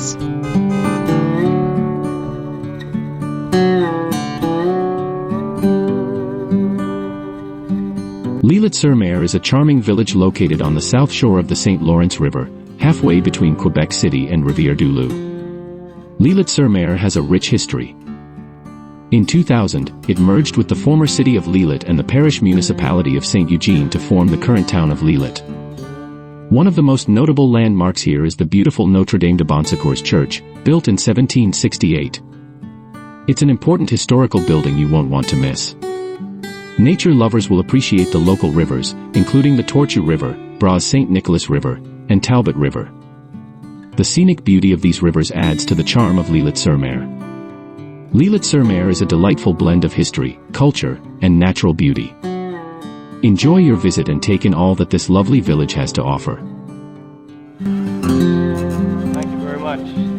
details. L'Île-sur-Mer is a charming village located on the south shore of the St. Lawrence River, halfway between Quebec City and Rivière-du-Loup. L'Île-sur-Mer has a rich history. In 2000, it merged with the former city of Lillet and the parish municipality of St. Eugene to form the current town of Lillet. One of the most notable landmarks here is the beautiful Notre-Dame de Bonsecours Church, built in 1768. It's an important historical building you won't want to miss. Nature lovers will appreciate the local rivers, including the Tortue River, Bras St. Nicholas River, and Talbot River. The scenic beauty of these rivers adds to the charm of L'Île-sur-Mer. L'Île-sur-Mer is a delightful blend of history, culture, and natural beauty. Enjoy your visit and take in all that this lovely village has to offer. Thank you very much.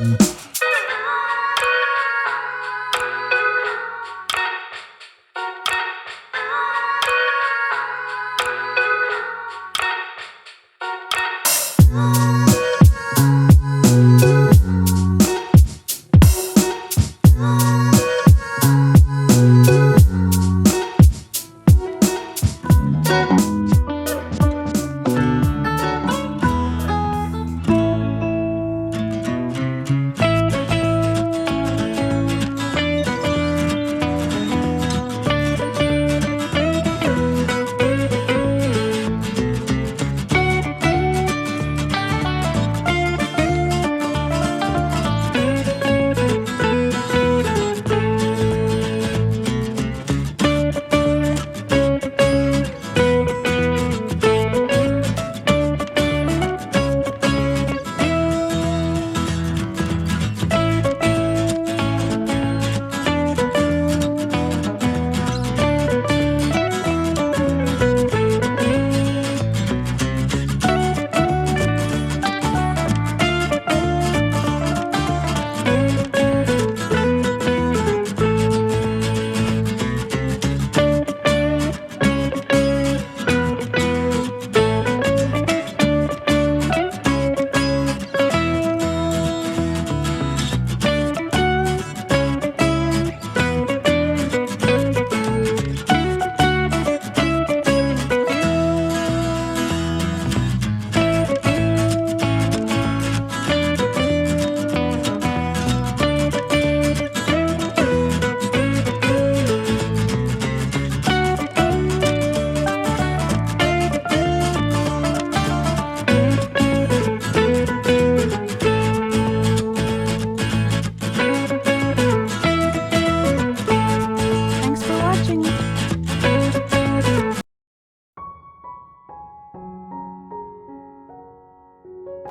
you.